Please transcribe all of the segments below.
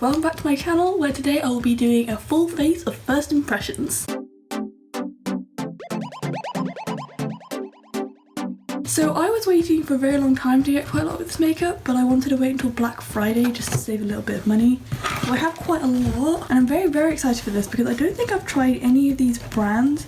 welcome back to my channel where today I will be doing a full face of first impressions. So I was waiting for a very long time to get quite a lot of this makeup, but I wanted to wait until Black Friday just to save a little bit of money. So I have quite a lot and I'm very excited for this because I don't think I've tried any of these brands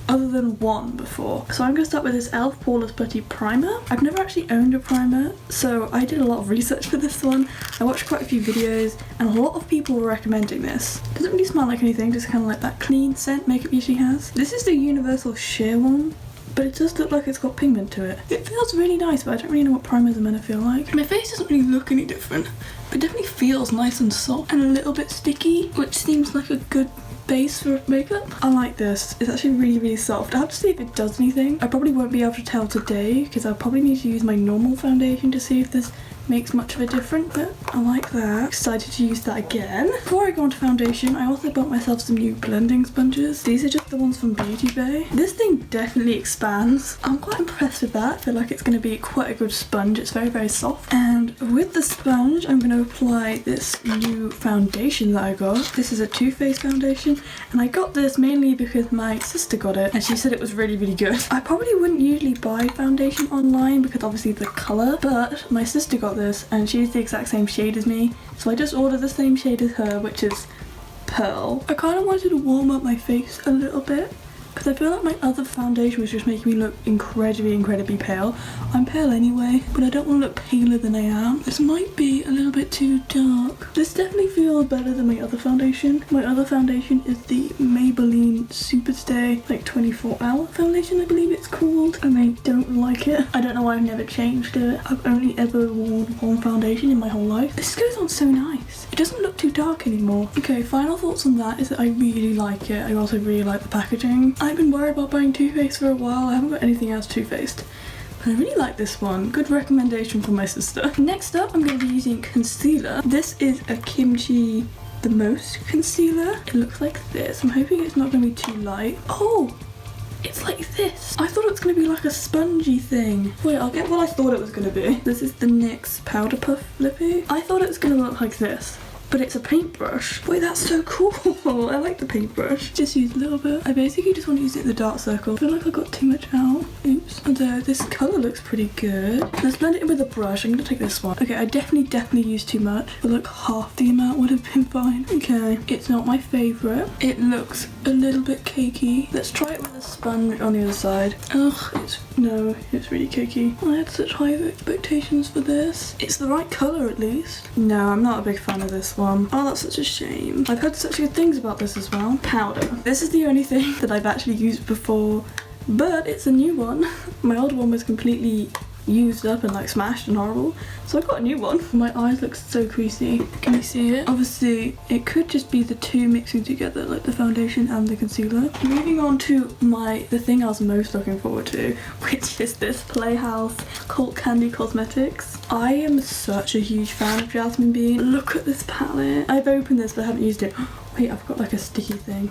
other than one before. So I'm going to start with this e.l.f. Poreless Putty primer. I've never actually owned a primer, so I did a lot of research for this one. I watched quite a few videos and a lot of people were recommending this. Doesn't really smell like anything, just kind of like that clean scent makeup usually has. This is the Universal Sheer one, but it does look like it's got pigment to it. It feels really nice, but I don't really know what primers are meant to feel like. My face doesn't really look any different, but it definitely feels nice and soft and a little bit sticky, which seems like a good base for makeup. I like this. It's actually really soft. I have to see if it does anything. I probably won't be able to tell today because I'll probably need to use my normal foundation to see if this makes much of a difference, but I like that. Excited to use that again. Before I go on to foundation, I also bought myself some new blending sponges. These are just the ones from Beauty Bay. This thing definitely expands. I'm quite impressed with that. I feel like it's going to be quite a good sponge. It's very soft. And with the sponge, I'm going to apply this new foundation that I got. This is a Too Faced foundation, and I got this mainly because my sister got it and she said it was really good. I probably wouldn't usually buy foundation online because obviously the colour, but my sister got this and she's the exact same shade as me, so I just ordered the same shade as her, which is Pearl. I kind of wanted to warm up my face a little bit because I feel like my other foundation was just making me look incredibly pale. I'm pale anyway, but I don't want to look paler than I am. This might be a little bit too dark. This definitely feels better than my other foundation. My other foundation is the Maybelline Superstay, like 24-hour foundation, I believe it's called, and I don't like it. I don't know why I've never changed it. I've only ever worn one foundation in my whole life. This goes on so nice. It doesn't look too dark anymore. Okay, final thoughts on that is that I really like it. I also really like the packaging. I've been worried about buying Too Faced for a while. I haven't got anything else Too Faced, but I really like this one. Good recommendation from my sister. Next up, I'm going to be using concealer. This is a Kimchi the Most concealer. It looks like this. I'm hoping it's not going to be too light. Oh! It's like this. I thought it was going to be like a spongy thing. Wait, I'll get what I thought it was going to be. This is the NYX Powder Puff Lippie. I thought it was going to look like this, but it's a paintbrush. Wait, that's so cool. I like the paintbrush. Just use a little bit. I basically just want to use it in the dark circle. I feel like I got too much out. Oops. Although this colour looks pretty good. Let's blend it in with a brush. I'm going to take this one. Okay, I definitely used too much. But like half the amount would have been fine. Okay, it's not my favourite. It looks a little bit cakey. Let's try it with a sponge on the other side. Ugh, it's really cakey. I had such high expectations for this. It's the right colour at least. No, I'm not a big fan of this one. Oh, that's such a shame. I've heard such good things about this as well. Powder. This is the only thing that I've actually used before, but it's a new one. My old one was completely used up and like smashed and horrible, so I got a new one. My eyes look so creasy. Can you see it? Obviously it could just be the two mixing together, like the foundation and the concealer. Moving on to the thing I was most looking forward to, which is this Playhouse Cult Candy Cosmetics. I am such a huge fan of Jasmine Bean. Look at this palette. I've opened this but I haven't used it. Wait, I've got like a sticky thing.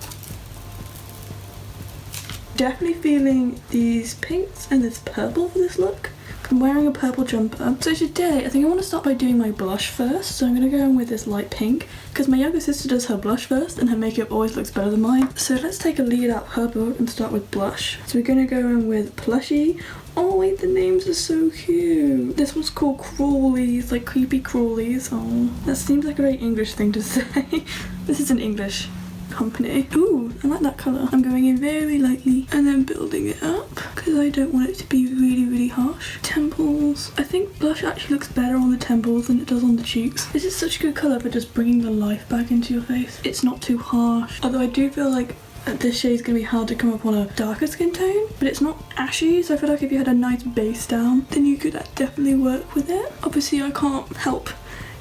Definitely feeling these pinks and this purple for this look. I'm wearing a purple jumper. So today I think I want to start by doing my blush first. So I'm going to go in with this light pink because my younger sister does her blush first and her makeup always looks better than mine. So let's take a lead out her book and start with blush. So we're going to go in with Plushie. Oh wait, the names are so cute. This one's called Crawlies, like creepy crawlies. Oh, that seems like a very English thing to say. This is an English company. Ooh, I like that colour. I'm going in very lightly and then building it up because I don't want it to be really harsh. Temples. I think blush actually looks better on the temples than it does on the cheeks. This is such a good colour for just bringing the life back into your face. It's not too harsh. Although I do feel like this shade's going to be hard to come up on a darker skin tone, but it's not ashy, so I feel like if you had a nice base down, then you could definitely work with it. Obviously I can't help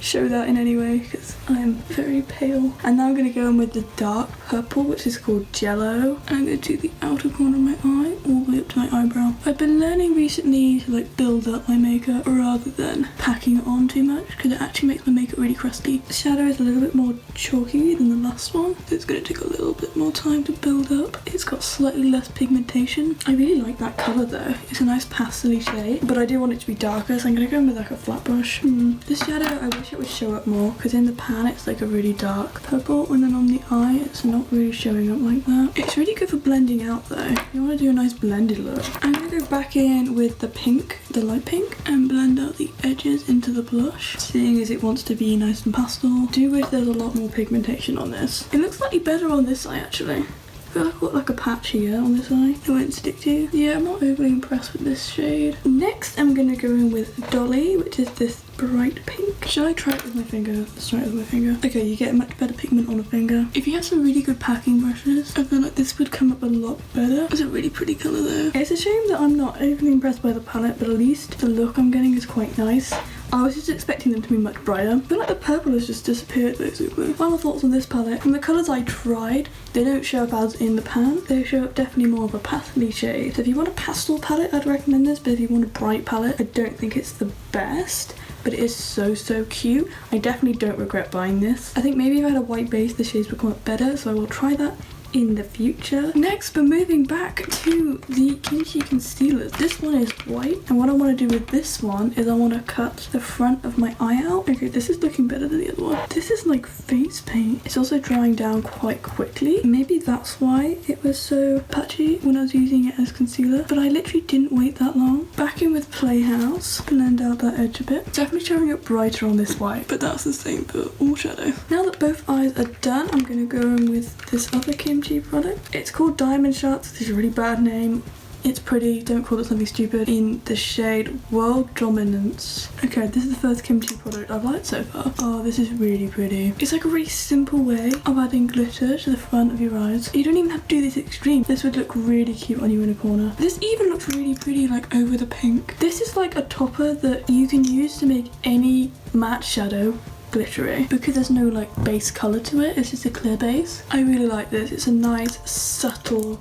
show that in any way because I'm very pale. And now I'm going to go in with the dark purple, which is called Jello. And I'm going to do the outer corner of my eye all the way up to my eyebrow. I've been learning recently to like build up my makeup rather than packing it on too much because it actually makes my makeup really crusty. The shadow is a little bit more chalky than the last one, so it's going to take a little bit more time to build up. It's got slightly less pigmentation. I really like that colour though. It's a nice pastel-y shade, but I do want it to be darker, so I'm going to go in with like a flat brush. This shadow I wish wish it would show up more because in the pan it's like a really dark purple and then on the eye it's not really showing up like that. It's really good for blending out though. If you want to do a nice blended look. I'm going to go back in with the pink, the light pink, and blend out the edges into the blush, seeing as it wants to be nice and pastel. I do wish there's a lot more pigmentation on this. It looks slightly better on this eye actually. I feel like I've got like a patch here on this eye. It won't stick to. Yeah, I'm not overly impressed with this shade. Next, I'm going to go in with Dolly, which is this bright pink. Should I try it with my finger? Let's try it with my finger. Okay, you get a much better pigment on a finger. If you have some really good packing brushes, I feel like this would come up a lot better. It's a really pretty colour though. It's a shame that I'm not overly impressed by the palette, but at least the look I'm getting is quite nice. I was just expecting them to be much brighter. I feel like the purple has just disappeared basically. Final thoughts on this palette. From the colours I tried, they don't show up as in the pan. They show up definitely more of a pastel shade. So if you want a pastel palette, I'd recommend this, but if you want a bright palette, I don't think it's the best. But it is so cute. I definitely don't regret buying this. I think maybe if I had a white base, the shades would come up better, so I will try that in the future. Next, we're moving back to the Kimchi Concealers. This one is white, and what I want to do with this one is I want to cut the front of my eye out. Okay, this is looking better than the other one. This is like face paint. It's also drying down quite quickly. Maybe that's why it was so patchy when I was using it as concealer, but I literally didn't wait that long. Back in with Playhouse, blend out that edge a bit. Definitely showing up brighter on this white, but that's the same for all shadow. Now that both eyes are done, I'm going to go in with this other Kimchi product. It's called Diamond Shots. This is a really bad name. It's pretty, don't call it something stupid. In the shade World Dominance. Okay, this is the first Kimchi product I've liked so far. Oh, this is really pretty. It's like a really simple way of adding glitter to the front of your eyes. You don't even have to do this extreme. This would look really cute on you in a corner. This even looks really pretty like over the pink. This is like a topper that you can use to make any matte shadow glittery because there's no like base colour to it. It's just a clear base. I really like this. It's a nice subtle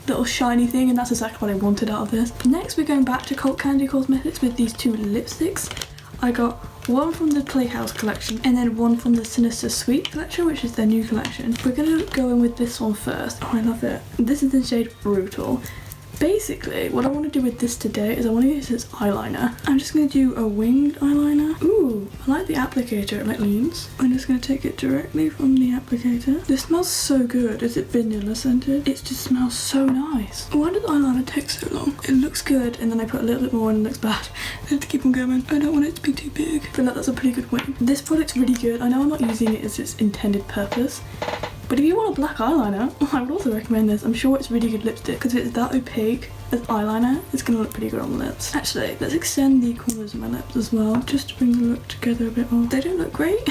little shiny thing, and that's exactly what I wanted out of this. Next, we're going back to Cult Candy Cosmetics with these two lipsticks. I got one from the Playhouse collection and then one from the Sinister Sweet collection, which is their new collection. We're gonna go in with this one first. Oh, I love it. This is the shade Brutal. Basically, what I want to do with this today is I want to use this eyeliner. I'm just going to do a winged eyeliner. Ooh, I like the applicator, it like leans. I'm just going to take it directly from the applicator. This smells so good. Is it vanilla scented? It just smells so nice. Why did the eyeliner take so long? It looks good, and then I put a little bit more and it looks bad. I have to keep on going. I don't want it to be too big. I feel like that's a pretty good wing. This product's really good. I know I'm not using it as its intended purpose, but if you want a black eyeliner, I would also recommend this. I'm sure it's really good lipstick because if it's that opaque as eyeliner, it's going to look pretty good on the lips. Actually, let's extend the corners of my lips as well, just to bring the look together a bit more. They don't look great.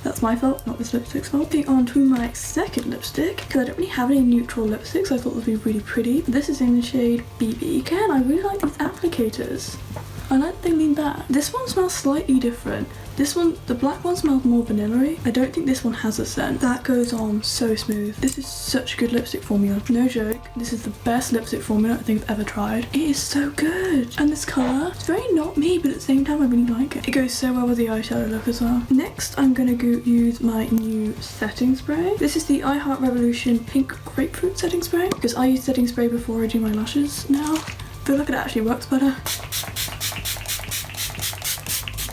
That's my fault, not this lipstick's fault. Moving on to my second lipstick, because I don't really have any neutral lipsticks, I thought it would be really pretty. This is in the shade BB. Again, I really like these applicators. I like they lean back. This one smells slightly different. This one, the black one smells more vanilla-y. I don't think this one has a scent. That goes on so smooth. This is such a good lipstick formula. No joke. This is the best lipstick formula I think I've ever tried. It is so good. And this colour, it's very not me, but at the same time I really like it. It goes so well with the eyeshadow look as well. Next, I'm gonna go use my new setting spray. This is the I Heart Revolution Pink Grapefruit setting spray, because I use setting spray before I do my lashes now. I feel like it actually works better.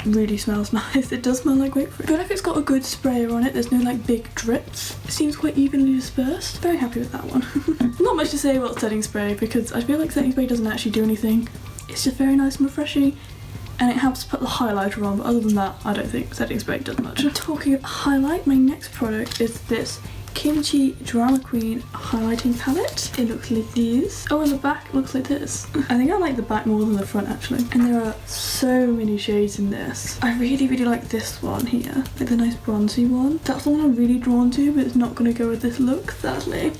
Really smells nice. It does smell like grapefruit. I feel like it's got a good sprayer on it. There's no like big drips. It seems quite evenly dispersed. Very happy with that one. Not much to say about setting spray because I feel like setting spray doesn't actually do anything. It's just very nice and refreshing, and it helps put the highlighter on, but other than that I don't think setting spray does much. Talking of highlight, my next product is this Kimchi Drama Queen highlighting palette. It looks like this. Oh, and the back looks like this. I think I like the back more than the front actually. And there are so many shades in this. I really like this one here, like the nice bronzy one. That's the one I'm really drawn to, but it's not going to go with this look, sadly.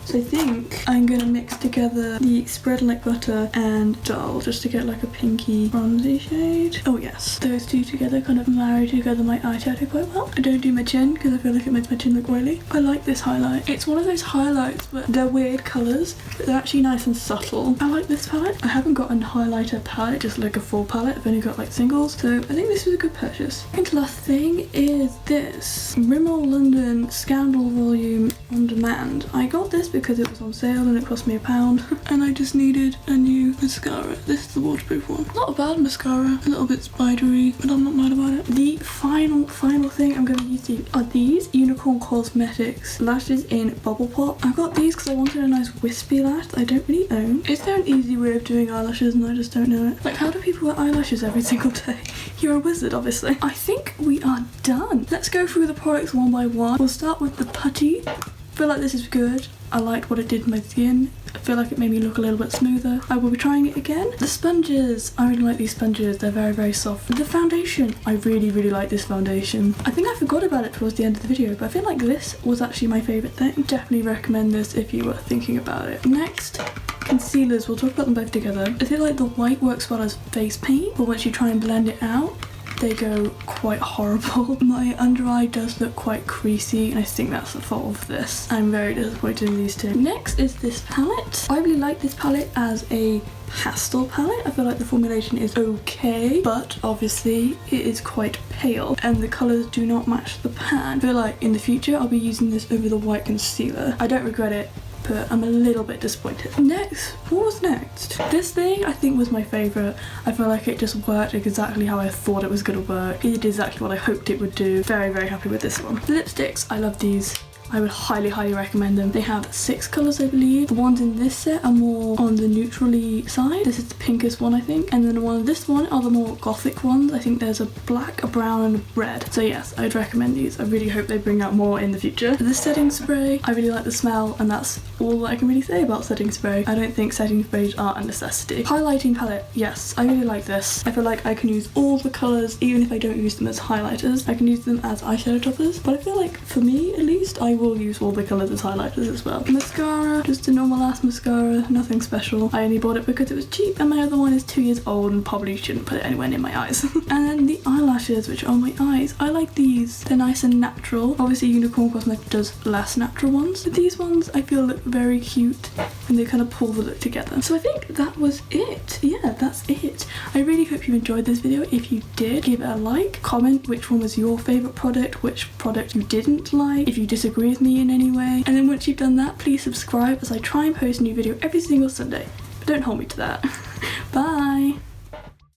So I think I'm going to mix together the Spread Like Butter and Dull just to get like a pinky bronzy shade. Oh yes, those two together kind of marry together my eyeshadow quite well. I don't do my chin because I feel like it makes my chin look oily. I like this highlight. It's one of those highlights but they're weird colours, but they're actually nice and subtle. I like this palette. I haven't got a highlighter palette, just like a full palette. I've only got like singles, so I think this was a good purchase. And the last thing is this Rimmel London Scandal Volume On Demand. I got this because it was on sale and it cost me £1 and I just needed a new mascara. This is the waterproof one. Not a bad mascara, a little bit spidery, but I'm not mad about it. The final thing I'm going to use are these Unicorn Cosmetics lashes in Bubble Pop. I got these because I wanted a nice wispy lash that I don't really own. Is there an easy way of doing eyelashes and I just don't know it? Like, how do people wear eyelashes every single day? You're a wizard, obviously. I think we are done. Let's go through the products one by one. We'll start with the Putty. I feel like this is good. I liked what it did to my skin. I feel like it made me look a little bit smoother. I will be trying it again. The sponges. I really like these sponges. They're very, very soft. The foundation. I really, really like this foundation. I think I forgot about it towards the end of the video, but I feel like this was actually my favourite thing. Definitely recommend this if you were thinking about it. Next, concealers. We'll talk about them both together. I feel like the white works well as face paint, but once you try and blend it out, they go quite horrible. My under eye does look quite creasy and I think that's the fault of this. I'm very disappointed in these two. Next is this palette. I really like this palette as a pastel palette. I feel like the formulation is okay, but obviously it is quite pale and the colours do not match the pan. I feel like in the future I'll be using this over the white concealer. I don't regret it, but I'm a little bit disappointed. Next, what was next? This thing I think was my favourite. I feel like it just worked exactly how I thought it was going to work. It did exactly what I hoped it would do. Very, very happy with this one. The lipsticks, I love these. I would highly, highly recommend them. They have 6 colours, I believe. The ones in this set are more on the neutrally side. This is the pinkest one, I think. And then the one in this one are the more gothic ones. I think there's a black, a brown, and a red. So yes, I'd recommend these. I really hope they bring out more in the future. This setting spray, I really like the smell, and that's all that I can really say about setting spray. I don't think setting sprays are a necessity. Highlighting palette, yes, I really like this. I feel like I can use all the colours, even if I don't use them as highlighters. I can use them as eyeshadow toppers, but I feel like, for me at least, I will use all the colours as highlighters as well. Mascara, just a normal ass mascara, nothing special. I only bought it because it was cheap and my other one is 2 years old and probably shouldn't put it anywhere near my eyes. And then the eyelashes, which are on my eyes, I like these. They're nice and natural. Obviously Unicorn Cosmetics does less natural ones, but these ones I feel look very cute and they kind of pull the look together. So I think that was it. Yeah, that's it. I really hope you enjoyed this video. If you did, give it a like, comment which one was your favourite product, which product you didn't like, if you disagree with me in any way. And then once you've done that, please subscribe as I try and post a new video every single Sunday. But don't hold me to that. Bye!